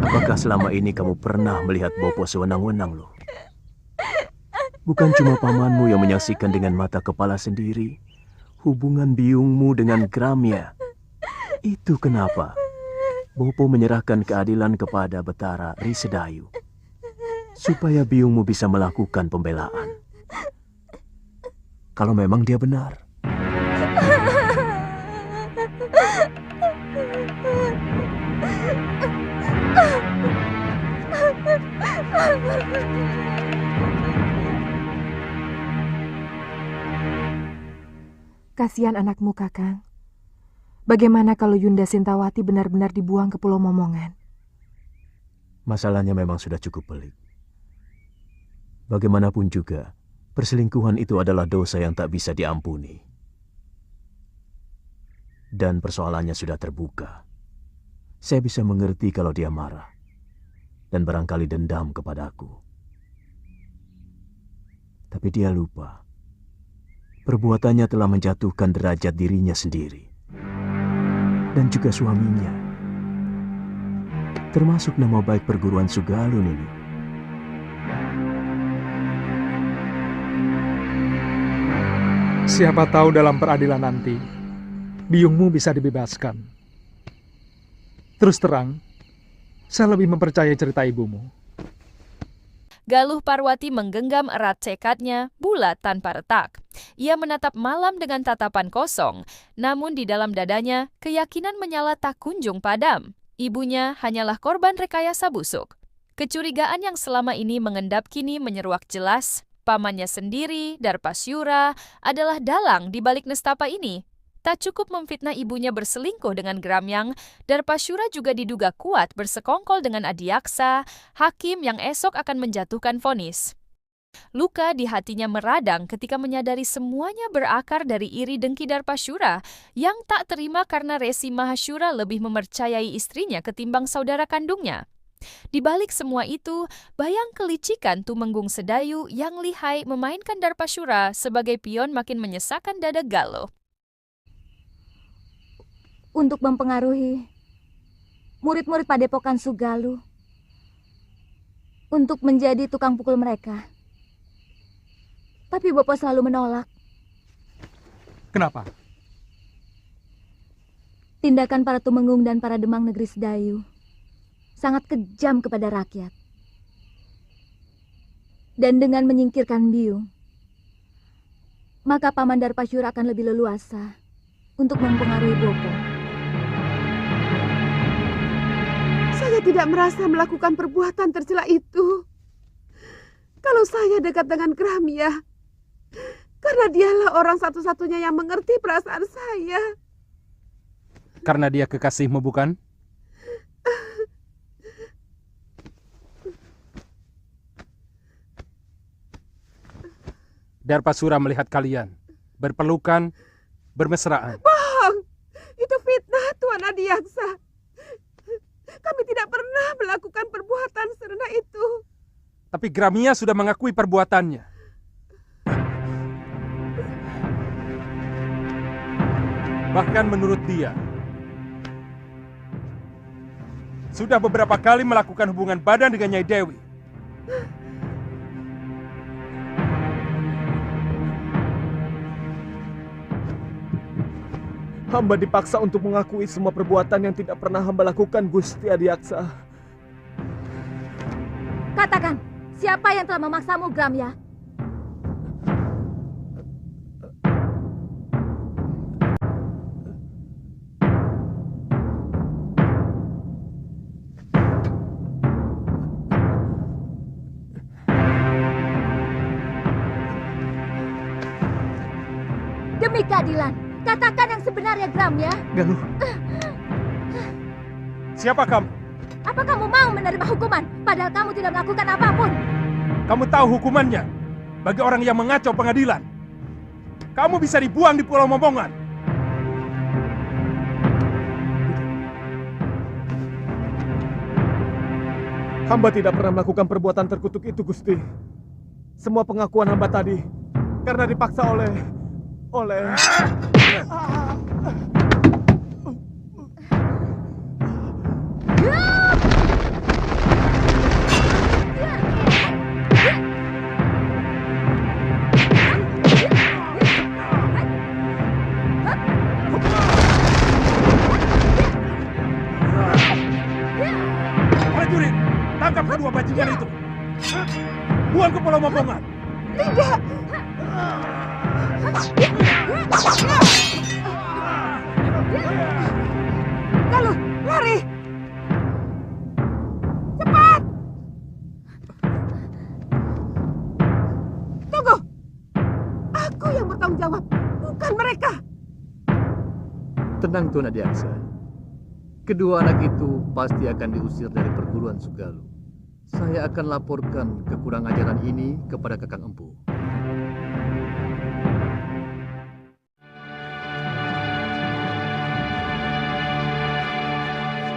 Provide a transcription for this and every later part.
Apakah selama ini kamu pernah melihat Bopo sewenang-wenang loh? Bukan cuma pamanmu yang menyaksikan dengan mata kepala sendiri hubungan biungmu dengan Gramya. Itu kenapa Bopo menyerahkan keadilan kepada Betara Risedayu supaya biungmu bisa melakukan pembelaan. Kalau memang dia benar. Kasihan anakmu, Kakang. Bagaimana kalau Yunda Sintawati benar-benar dibuang ke Pulau Momongan? Masalahnya memang sudah cukup pelik. Bagaimanapun juga, perselingkuhan itu adalah dosa yang tak bisa diampuni. Dan persoalannya sudah terbuka. Saya bisa mengerti kalau dia marah dan barangkali dendam kepadaku. Tapi dia lupa. Perbuatannya telah menjatuhkan derajat dirinya sendiri. Dan juga suaminya. Termasuk nama baik perguruan Sugalun ini. Siapa tahu dalam peradilan nanti, biungmu bisa dibebaskan. Terus terang, saya lebih mempercayai cerita ibumu. Galuh Parwati menggenggam erat tekadnya, bulat tanpa retak. Ia menatap malam dengan tatapan kosong, namun di dalam dadanya, keyakinan menyala tak kunjung padam. Ibunya hanyalah korban rekayasa busuk. Kecurigaan yang selama ini mengendap kini menyeruak jelas. Pamannya sendiri, Darpasyura, adalah dalang di balik nestapa ini. Tak cukup memfitnah ibunya berselingkuh dengan Gramyang, Darpasyura juga diduga kuat bersekongkol dengan Adiaksa, hakim yang esok akan menjatuhkan vonis. Luka di hatinya meradang ketika menyadari semuanya berakar dari iri dengki Darpasyura yang tak terima karena Resi Mahasyura lebih mempercayai istrinya ketimbang saudara kandungnya. Di balik semua itu, bayang kelicikan Tumenggung Sedayu yang lihai memainkan Darpasyura sebagai pion makin menyesakkan dada Galuh. Untuk mempengaruhi murid-murid Padepokan Sugaluh untuk menjadi tukang pukul mereka. Tapi Bopo selalu menolak. Kenapa? Tindakan para Tumenggung dan para Demang Negeri Sedayu sangat kejam kepada rakyat. Dan dengan menyingkirkan biung, maka Paman Darpasyura akan lebih leluasa untuk mempengaruhi Bopo. Saya tidak merasa melakukan perbuatan tercela itu. Kalau saya dekat dengan Gramya, karena dialah orang satu-satunya yang mengerti perasaan saya. Karena dia kekasihmu, bukan? Darpasura melihat kalian berpelukan, bermesraan. Bohong! Itu fitnah, Tuan Adiaksa. Kami tidak pernah melakukan perbuatan serendah itu. Tapi Gramya sudah mengakui perbuatannya. Bahkan menurut dia, sudah beberapa kali melakukan hubungan badan dengan Nyai Dewi. Hamba dipaksa untuk mengakui semua perbuatan yang tidak pernah hamba lakukan, Gusti Adiaksa. Katakan, siapa yang telah memaksamu, Gramya? Demi keadilan, katakan yang sebenarnya, Gramya. Galuh. Siapa kamu? Apa kamu mau menerima hukuman, padahal kamu tidak melakukan apapun? Kamu tahu hukumannya bagi orang yang mengacau pengadilan. Kamu bisa dibuang di Pulau Momongan. Hamba tidak pernah melakukan perbuatan terkutuk itu, Gusti. Semua pengakuan hamba tadi karena dipaksa oleh Tangkap kedua bajingan itu. Buang ke Pulau Momongan. Tidak. Galuh, lari. Cepat. Tunggu. Aku yang bertanggung jawab, bukan mereka. Tenang Tuan Adiaksa. Kedua anak itu pasti akan diusir dari perguruan Sugalu. Saya akan laporkan kekurang ajaran ini kepada Kakang Empu.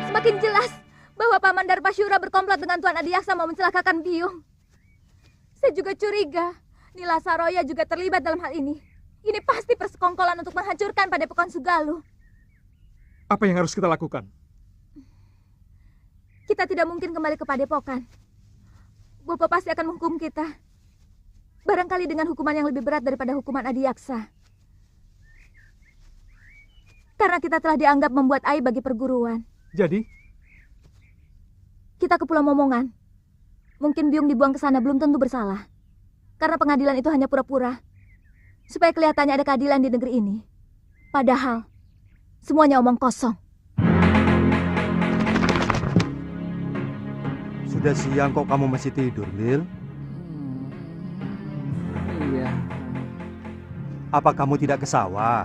Semakin jelas bahwa Paman Darpasyura berkomplot dengan Tuan Adiaksa mau mencelakakan Biung. Saya juga curiga Nila Saroya juga terlibat dalam hal ini. Ini pasti persekongkolan untuk menghancurkan Padepokan Sugalu. Apa yang harus kita lakukan? Kita tidak mungkin kembali ke Padepokan. Bopo pasti akan menghukum kita. Barangkali dengan hukuman yang lebih berat daripada hukuman Adiaksa. Karena kita telah dianggap membuat aib bagi perguruan. Jadi? Kita ke Pulau Momongan. Mungkin Biung dibuang ke sana belum tentu bersalah. Karena pengadilan itu hanya pura-pura. Supaya kelihatannya ada keadilan di negeri ini. Padahal semuanya omong kosong. Sudah siang kok kamu masih tidur, Lil? Iya. Apa kamu tidak ke sawah?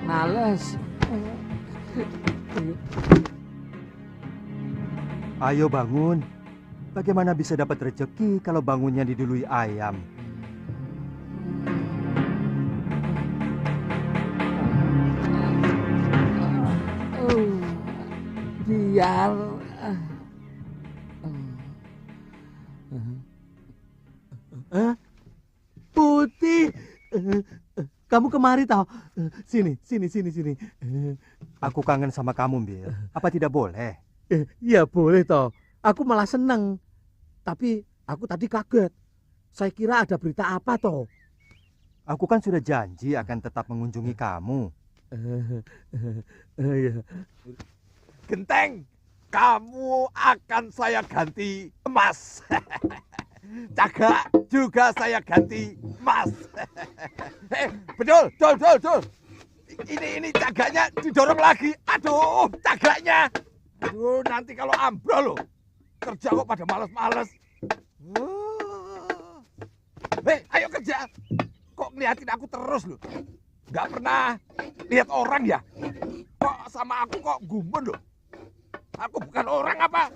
Males. Ayo bangun. Bagaimana bisa dapat rezeki kalau bangunnya didului ayam? Biar Putih. Kamu kemari tau? Sini. Aku kangen sama kamu, Bil. Apa tidak boleh? Ya boleh toh. Aku malah seneng. Tapi aku tadi kaget. Saya kira ada berita apa toh? Aku kan sudah janji akan tetap mengunjungi kamu. Genteng, kamu akan saya ganti emas. Cagak juga saya ganti emas. Betul. Ini cagaknya didorong lagi. Aduh, cagaknya. Aduh, nanti kalau ambrol loh. Kerja kok pada males-males. Ayo kerja. Kok ngeliatin aku terus loh. Gak pernah lihat orang ya. Kok sama aku kok gumun loh. Aku bukan orang apa?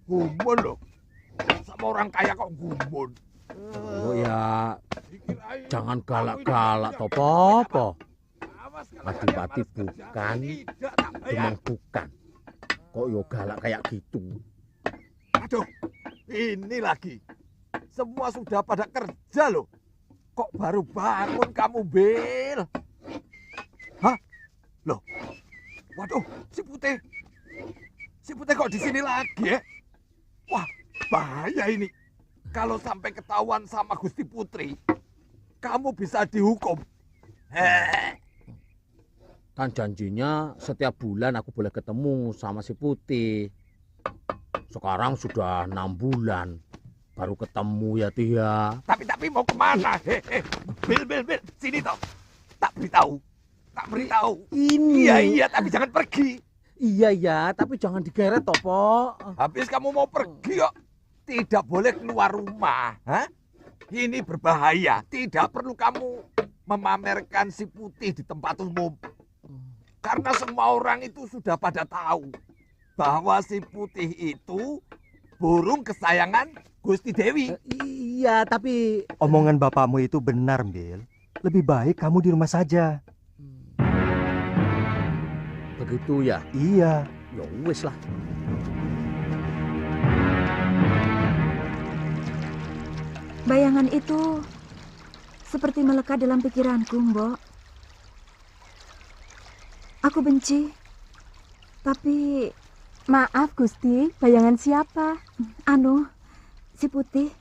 Gumun loh. Sama orang kaya kok gumun. oh ya, jangan galak-galak toh, Popo. Pati-pati bukan, memang bukan. Kok yo galak kayak gitu? Aduh, ini lagi. Semua sudah pada kerja loh. Kok baru bangun kamu, Bil? Hah? Loh. Waduh, si Putih. Si Putih kok di sini lagi ya? Wah, bahaya ini. Kalau sampai ketahuan sama Gusti Putri, kamu bisa dihukum. Kan janjinya setiap bulan aku boleh ketemu sama si Putih. Sekarang sudah 6 bulan. Baru ketemu ya, Tia. Tapi mau kemana? Bil, sini toh. Tak beritahu. Ini. Iya, tapi jangan pergi. Iya, tapi jangan digeret toh, Po. Habis kamu mau pergi kok. Tidak boleh keluar rumah. Hah? Ini berbahaya. Tidak perlu kamu memamerkan si Putih di tempat umum. Karena semua orang itu sudah pada tahu bahwa si Putih itu burung kesayangan Gusti Dewi. Iya, tapi... Omongan bapakmu itu benar, Bil. Lebih baik kamu di rumah saja. Begitu ya? Iya. Ya wis lah. Bayangan itu seperti melekat dalam pikiranku, Mbok. Aku benci. Tapi... Maaf, Gusti. Bayangan siapa? Si Putih.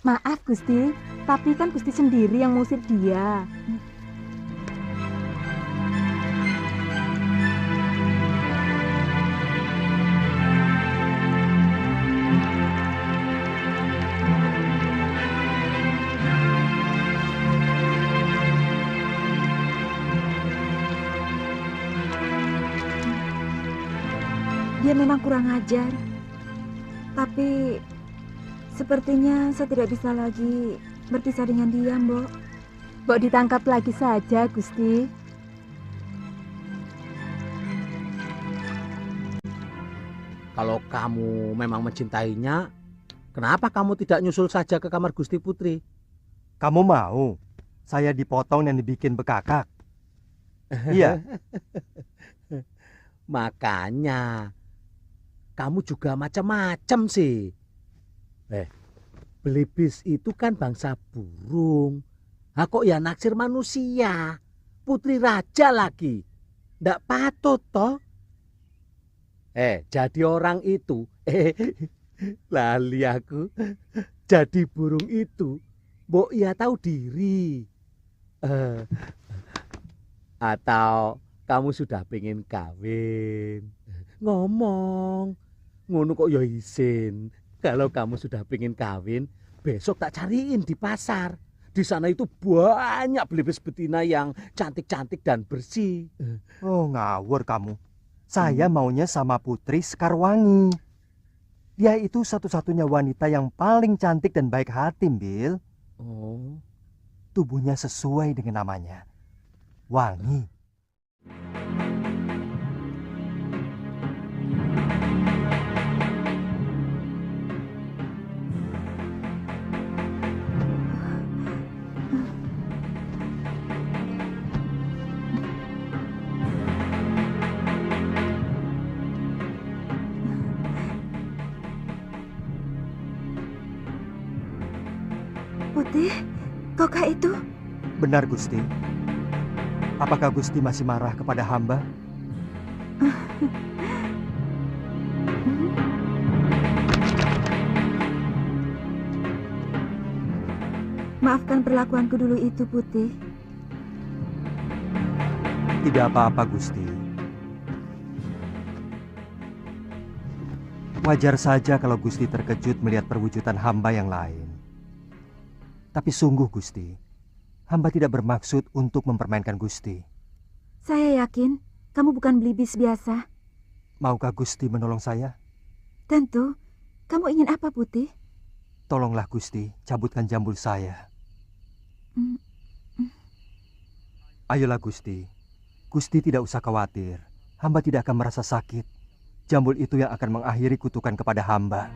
Maaf, Gusti. Tapi kan Gusti sendiri yang mengusir dia. Dia memang kurang ajar. Tapi sepertinya saya tidak bisa lagi berpisah dengan dia, Mbok. Mbok ditangkap lagi saja, Gusti. Kalau kamu memang mencintainya, kenapa kamu tidak nyusul saja ke kamar Gusti Putri? Kamu mau saya dipotong dan dibikin bekakak? Iya. Makanya kamu juga macam-macam sih. Belibis itu kan bangsa burung. Kok ya naksir manusia? Putri raja lagi. Ndak patut toh? Jadi orang itu, lali aku. Jadi burung itu, mbok ya tahu diri. Atau kamu sudah pengen kawin? Ngomong, ngono kok ya isin. Kalau kamu sudah pengen kawin, besok tak cariin di pasar. Di sana itu banyak belibis betina yang cantik-cantik dan bersih. Oh, ngawur kamu. Saya maunya sama Putri Sekarwangi. Dia itu satu-satunya wanita yang paling cantik dan baik hati, Bill. Oh. Tubuhnya sesuai dengan namanya. Wangi. Putih, kaukah itu? Benar, Gusti. Apakah Gusti masih marah kepada hamba? Maafkan perlakuanku dulu itu, Putih. Tidak apa-apa, Gusti. Wajar saja kalau Gusti terkejut melihat perwujudan hamba yang lain. Tapi sungguh, Gusti, hamba tidak bermaksud untuk mempermainkan Gusti. Saya yakin kamu bukan belibis biasa. Maukah Gusti menolong saya? Tentu. Kamu ingin apa, Putih? Tolonglah, Gusti, cabutkan jambul saya. Ayolah, Gusti. Gusti tidak usah khawatir. Hamba tidak akan merasa sakit. Jambul itu yang akan mengakhiri kutukan kepada hamba.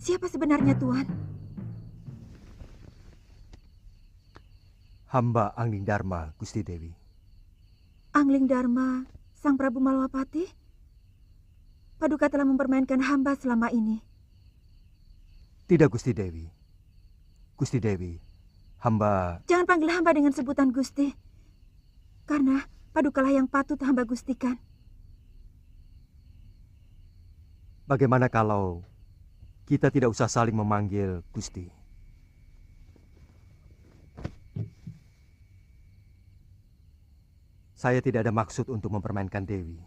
Siapa sebenarnya, Tuan? Hamba Angling Dharma, Gusti Dewi. Angling Dharma, Sang Prabu Malwapati? Paduka telah mempermainkan hamba selama ini. Tidak, Gusti Dewi. Gusti Dewi, hamba... Jangan panggil hamba dengan sebutan Gusti. Karena Padukalah yang patut hamba gustikan. Bagaimana kalau kita tidak usah saling memanggil Gusti? Saya tidak ada maksud untuk mempermainkan Dewi.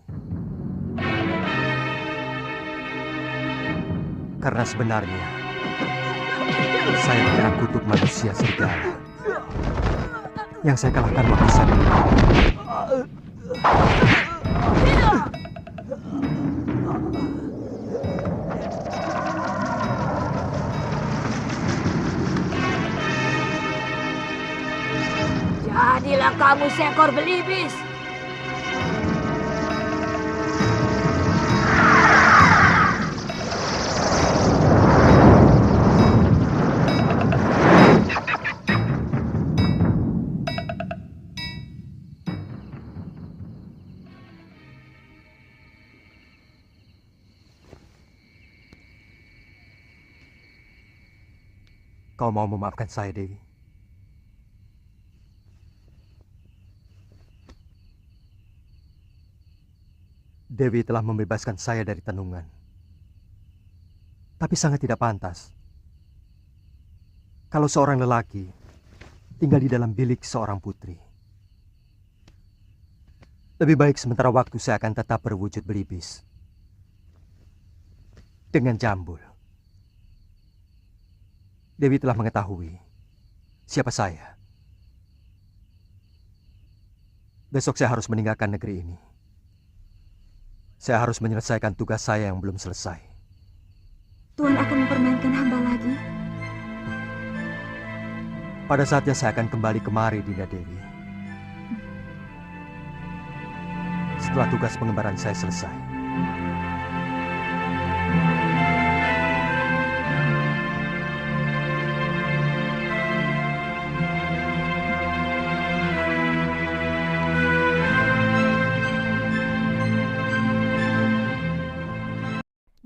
Karena sebenarnya saya pernah kutuk manusia serigala. Yang saya kalahkan waktu saya meninggal. Jadilah kamu seekor belibis. Kau mau memaafkan saya, Dewi? Dewi telah membebaskan saya dari tenungan. Tapi sangat tidak pantas kalau seorang lelaki tinggal di dalam bilik seorang putri. Lebih baik sementara waktu saya akan tetap berwujud belibis dengan jambul. Dewi telah mengetahui siapa saya. Besok saya harus meninggalkan negeri ini. Saya harus menyelesaikan tugas saya yang belum selesai. Tuhan akan mempermainkan hamba lagi? Pada saatnya saya akan kembali kemari, Dinda Dewi. Setelah tugas pengembaraan saya selesai.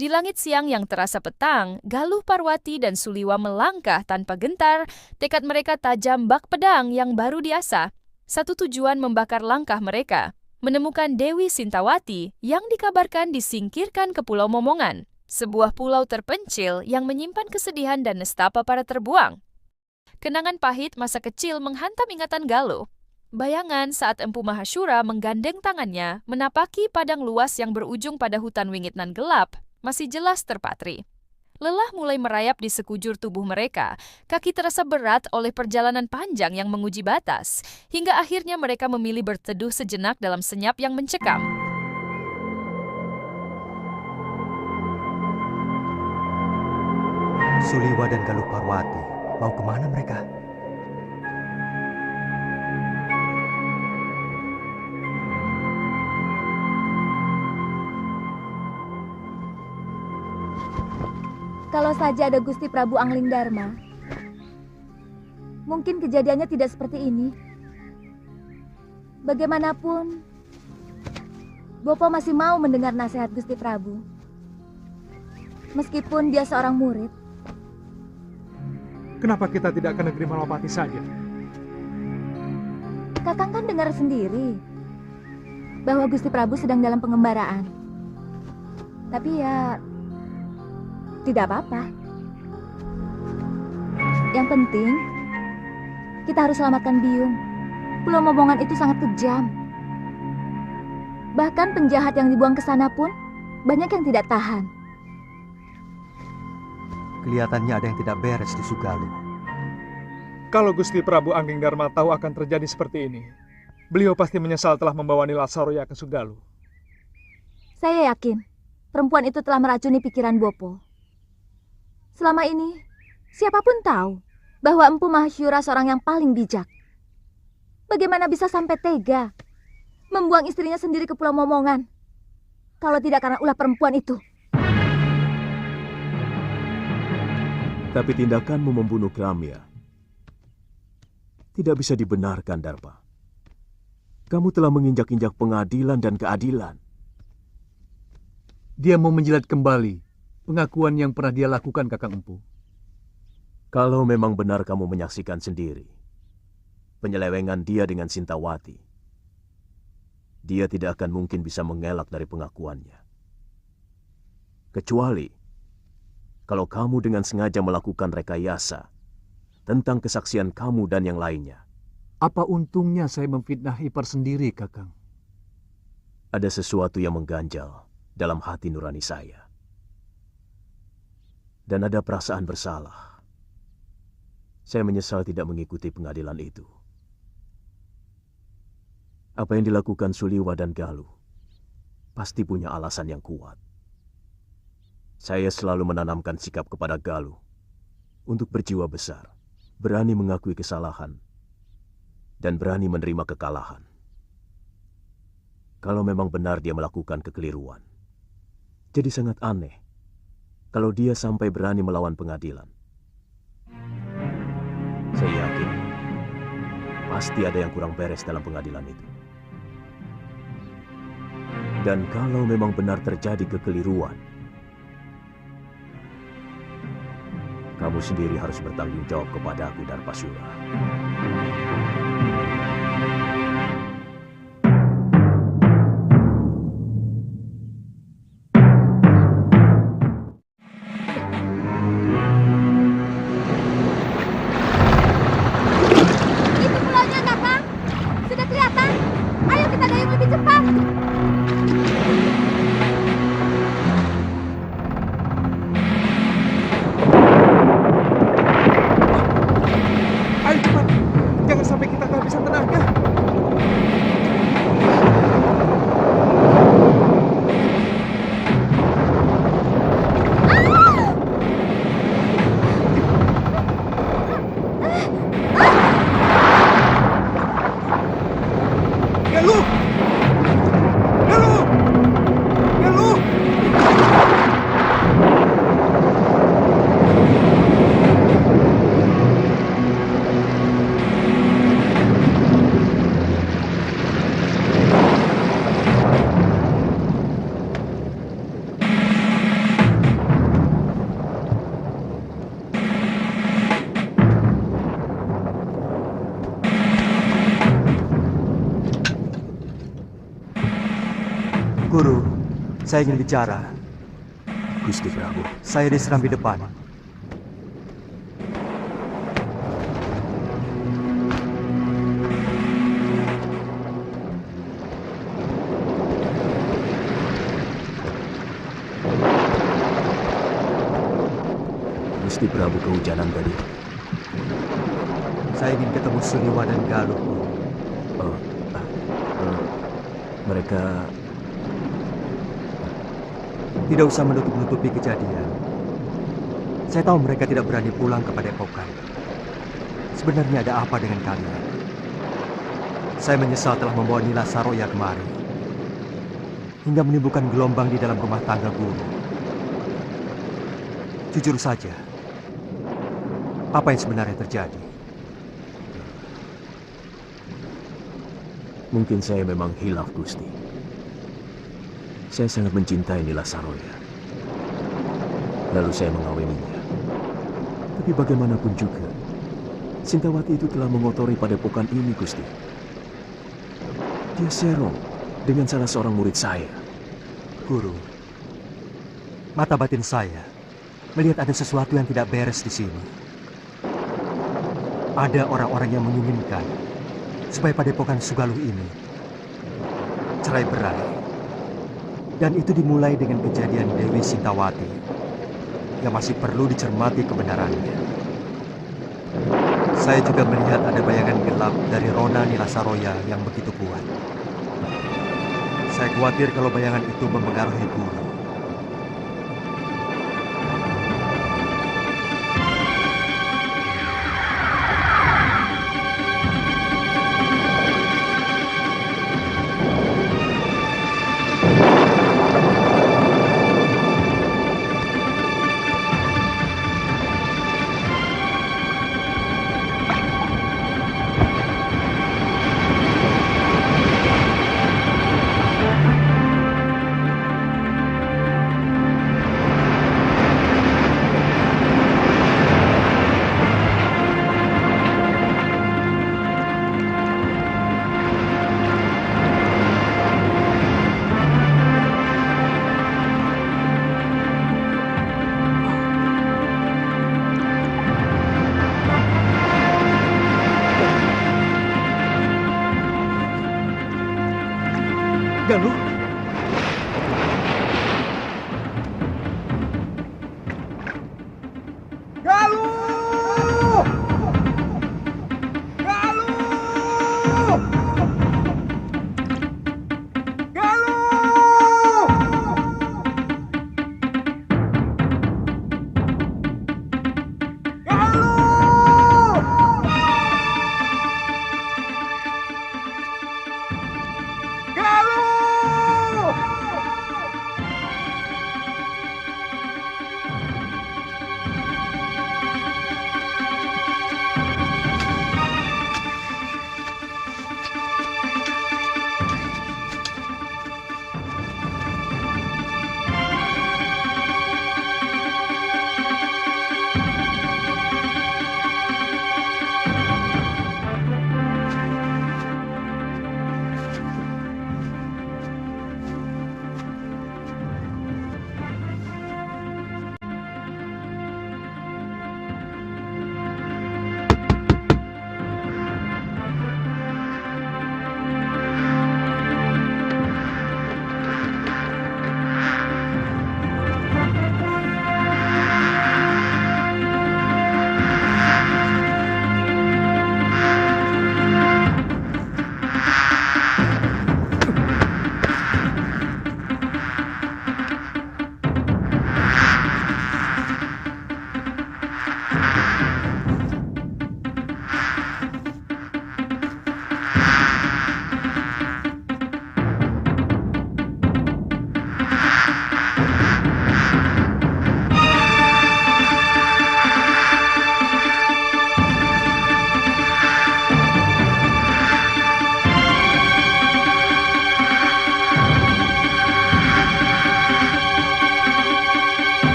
Di langit siang yang terasa petang, Galuh Parwati dan Suliwa melangkah tanpa gentar, tekad mereka tajam bak pedang yang baru diasah. Satu tujuan membakar langkah mereka, menemukan Dewi Sintawati yang dikabarkan disingkirkan ke Pulau Momongan, sebuah pulau terpencil yang menyimpan kesedihan dan nestapa para terbuang. Kenangan pahit masa kecil menghantam ingatan Galuh. Bayangan saat Empu Mahasyura menggandeng tangannya menapaki padang luas yang berujung pada hutan wingit nan gelap, masih jelas terpatri. Lelah mulai merayap di sekujur tubuh mereka, kaki terasa berat oleh perjalanan panjang yang menguji batas, hingga akhirnya mereka memilih berteduh sejenak dalam senyap yang mencekam. Suliwa dan Galuh Parwati, mau kemana mereka? Kalau saja ada Gusti Prabu Angling Dharma, mungkin kejadiannya tidak seperti ini. Bagaimanapun, Bopo masih mau mendengar nasihat Gusti Prabu. Meskipun dia seorang murid. Kenapa kita tidak ke negeri Malapati saja? Kakang kan dengar sendiri bahwa Gusti Prabu sedang dalam pengembaraan. Tapi ya, tidak apa-apa. Yang penting, kita harus selamatkan Biyung. Pulau Momongan itu sangat kejam. Bahkan penjahat yang dibuang ke sana pun banyak yang tidak tahan. Kelihatannya ada yang tidak beres di Sugaluh. Kalau Gusti Prabu Angling Dharma tahu akan terjadi seperti ini, beliau pasti menyesal telah membawa Nila Saroya ke Sugaluh. Saya yakin perempuan itu telah meracuni pikiran Bopo. Selama ini, siapapun tahu bahwa Empu Mahasyura seorang yang paling bijak. Bagaimana bisa sampai tega membuang istrinya sendiri ke Pulau Momongan, kalau tidak karena ulah perempuan itu? Tapi tindakanmu membunuh Gramya tidak bisa dibenarkan, Darpa. Kamu telah menginjak-injak pengadilan dan keadilan. Dia mau menjilat kembali pengakuan yang pernah dia lakukan, Kakang Empu. Kalau memang benar kamu menyaksikan sendiri penyelewengan dia dengan Sintawati, dia tidak akan mungkin bisa mengelak dari pengakuannya. Kecuali kalau kamu dengan sengaja melakukan rekayasa tentang kesaksian kamu dan yang lainnya. Apa untungnya saya memfitnah ipar sendiri, Kakang? Ada sesuatu yang mengganjal dalam hati nurani saya. Dan ada perasaan bersalah. Saya menyesal tidak mengikuti pengadilan itu. Apa yang dilakukan Suliwa dan Galuh pasti punya alasan yang kuat. Saya selalu menanamkan sikap kepada Galuh untuk berjiwa besar, berani mengakui kesalahan, dan berani menerima kekalahan. Kalau memang benar dia melakukan kekeliruan, jadi sangat aneh kalau dia sampai berani melawan pengadilan. Saya yakin pasti ada yang kurang beres dalam pengadilan itu. Dan kalau memang benar terjadi kekeliruan, kamu sendiri harus bertanggung jawab kepada aku, Darpasura. kehabisan tenaga. Galuh! Galuh! Galuh! Guru, saya ingin bicara. Gusti Prabu. Saya diserang di depan. Gusti Prabu kehujanan tadi. Saya ingin ketemu Suniwa dan Galuh. Mereka tidak usah menutup-nutupi kejadian. Saya tahu mereka tidak berani pulang ke Padepokan. Sebenarnya ada apa dengan kalian? Saya menyesal telah membawa Nila Saroya kemari, hingga menimbulkan gelombang di dalam rumah tangga guru. Jujur saja, apa yang sebenarnya terjadi? Mungkin saya memang hilaf, Gusti. Saya sangat mencintai Nila Saroya. Lalu saya mengawininya. Tapi bagaimanapun juga, Sintawati itu telah mengotori padepokan ini, Gusti. Dia serong dengan salah seorang murid saya. Guru, mata batin saya melihat ada sesuatu yang tidak beres di sini. Ada orang-orang yang menginginkan supaya padepokan Sugaluh ini cerai-berai. Dan itu dimulai dengan kejadian Dewi Sintawati yang masih perlu dicermati kebenarannya. Saya juga melihat ada bayangan gelap dari Rona Nila Saroya yang begitu kuat. Saya khawatir kalau bayangan itu mempengaruhi guru. Galuh. Galuh! Galuh! Galuh!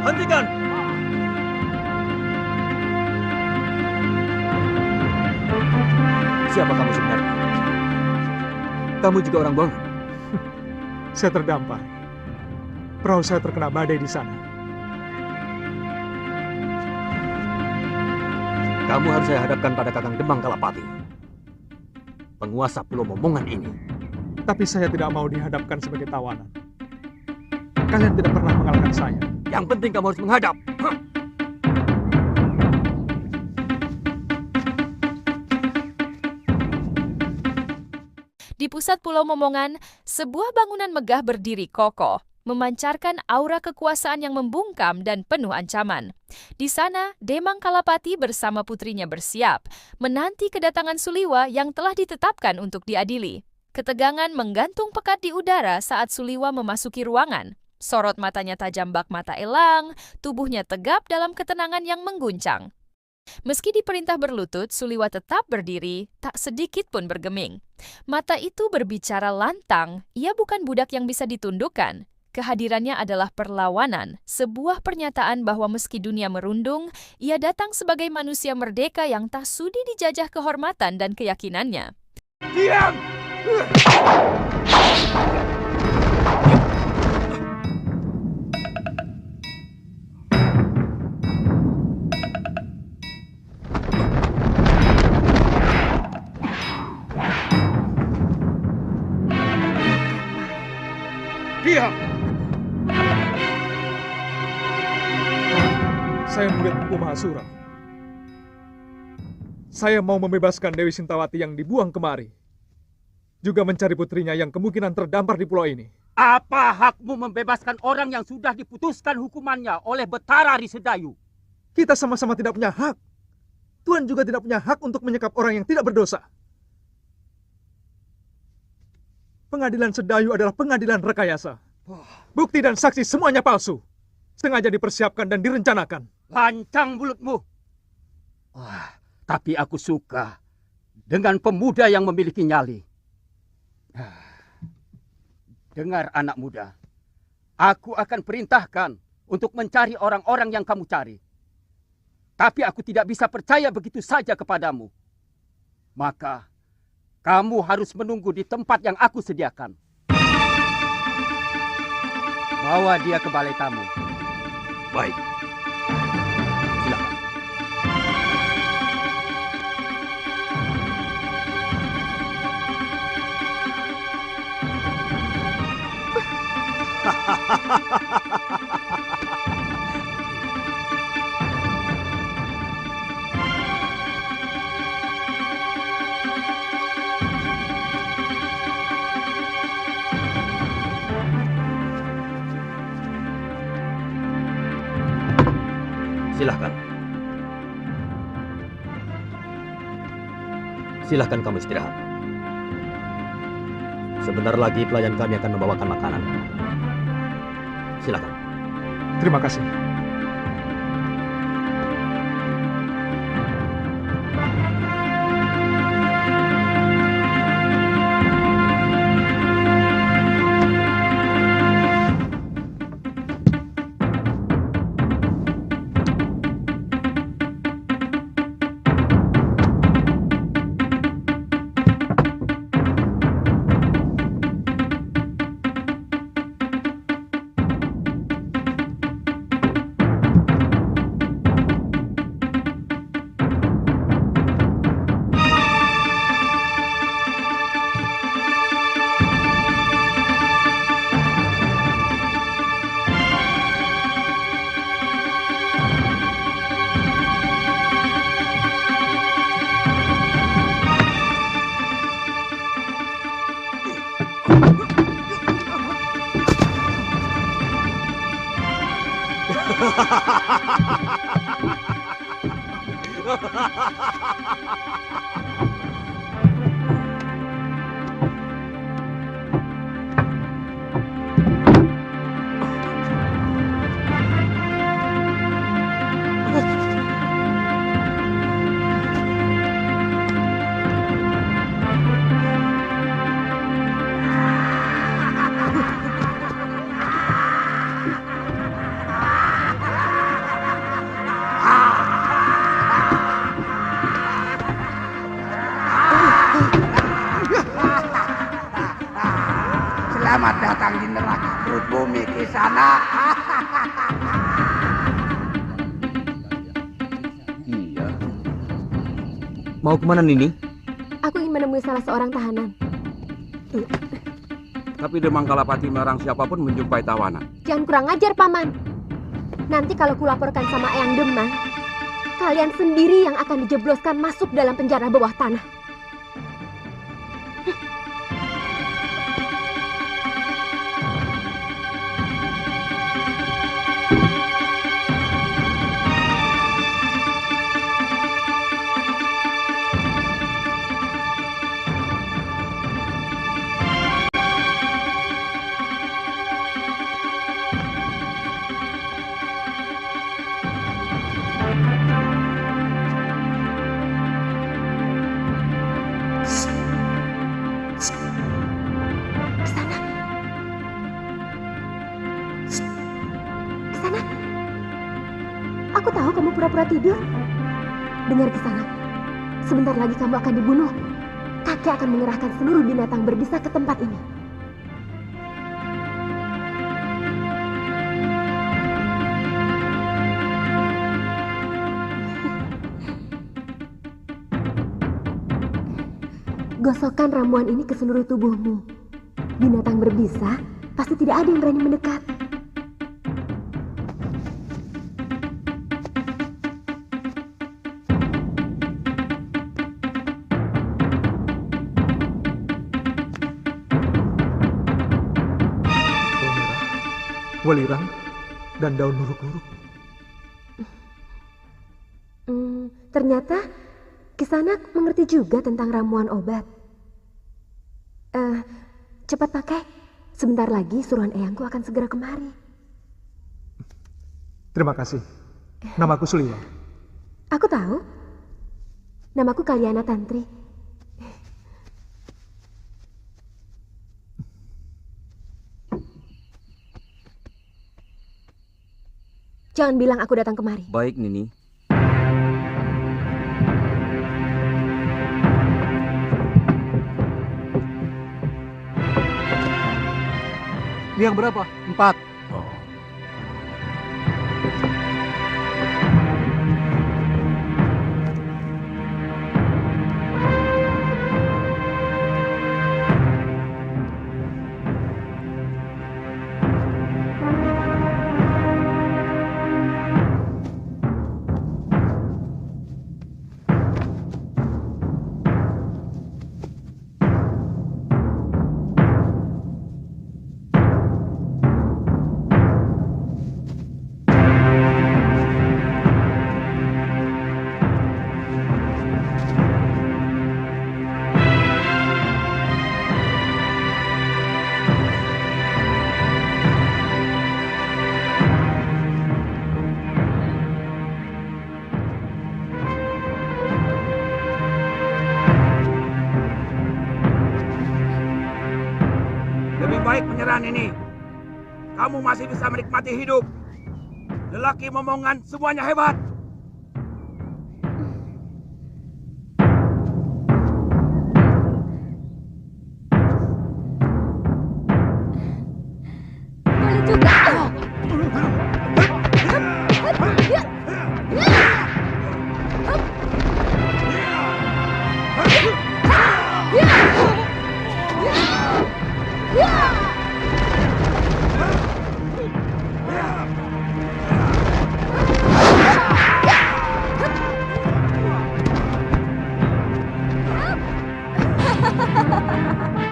Hentikan! Siapa kamu sebenarnya? Kamu juga orang buangan? Saya terdampar. Perahu saya terkena badai di sana. Kamu harus saya hadapkan pada Kakang Demang Kalapati, penguasa Pulau Momongan ini. Tapi saya tidak mau dihadapkan sebagai tawanan. Kalian tidak pernah mengalahkan saya. Yang penting kamu harus menghadap. Di pusat Pulau Momongan, sebuah bangunan megah berdiri kokoh, memancarkan aura kekuasaan yang membungkam dan penuh ancaman. Di sana, Demang Kalapati bersama putrinya bersiap, menanti kedatangan Suliwa yang telah ditetapkan untuk diadili. Ketegangan menggantung pekat di udara saat Suliwa memasuki ruangan. Sorot matanya tajam bak mata elang, tubuhnya tegap dalam ketenangan yang mengguncang. Meski diperintah berlutut, Suliwa tetap berdiri, tak sedikit pun bergeming. Mata itu berbicara lantang, ia bukan budak yang bisa ditundukkan. Kehadirannya adalah perlawanan, sebuah pernyataan bahwa meski dunia merundung, ia datang sebagai manusia merdeka yang tak sudi dijajah kehormatan dan keyakinannya. Diam! Diam! Saya murid Empu Mahasura. Saya mau membebaskan Dewi Sintawati yang dibuang kemari. Juga mencari putrinya yang kemungkinan terdampar di pulau ini. Apa hakmu membebaskan orang yang sudah diputuskan hukumannya oleh Betara Risedayu? Kita sama-sama tidak punya hak. Tuhan juga tidak punya hak untuk menyekap orang yang tidak berdosa. Pengadilan Sedayu adalah pengadilan rekayasa. Bukti dan saksi semuanya palsu. Sengaja dipersiapkan dan direncanakan. Lancang mulutmu. Tapi aku suka dengan pemuda yang memiliki nyali. Dengar anak muda. Aku akan perintahkan untuk mencari orang-orang yang kamu cari. Tapi aku tidak bisa percaya begitu saja kepadamu. Maka kamu harus menunggu di tempat yang aku sediakan. Bawa dia ke balai tamu. Baik. Silakan. Silahkan. Silahkan kamu istirahat. Sebentar lagi pelayan kami akan membawakan makanan. Silahkan. Terima kasih. Selamat datang di neraka perut bumi Kisana. Iya. Mau kemana Nini? Aku ingin menemui salah seorang tahanan. Tapi Demang Kalapati melarang siapapun menjumpai tawanan. Jangan kurang ajar, Paman. Nanti kalau kulaporkan sama Eyang Demang, kalian sendiri yang akan dijebloskan masuk dalam penjara bawah tanah. Aku tahu kamu pura-pura tidur. Dengar Kisana, sebentar lagi kamu akan dibunuh. Kakek akan mengerahkan seluruh binatang berbisa ke tempat ini. Gosokkan ramuan ini ke seluruh tubuhmu. Binatang berbisa pasti tidak ada yang berani mendekat. Welirang, dan daun luruk-luruk. Ternyata Kisana mengerti juga tentang ramuan obat. Cepat pakai. Sebentar lagi suruhan eyangku akan segera kemari. Terima kasih. Namaku Suliwa. Aku tahu. Namaku Kaliana Tantri. Jangan bilang aku datang kemari. Baik, Nini. Ini yang berapa? 4. Baik penyerahan ini. Kamu masih bisa menikmati hidup. Lelaki momongan semuanya hebat. Boleh juga.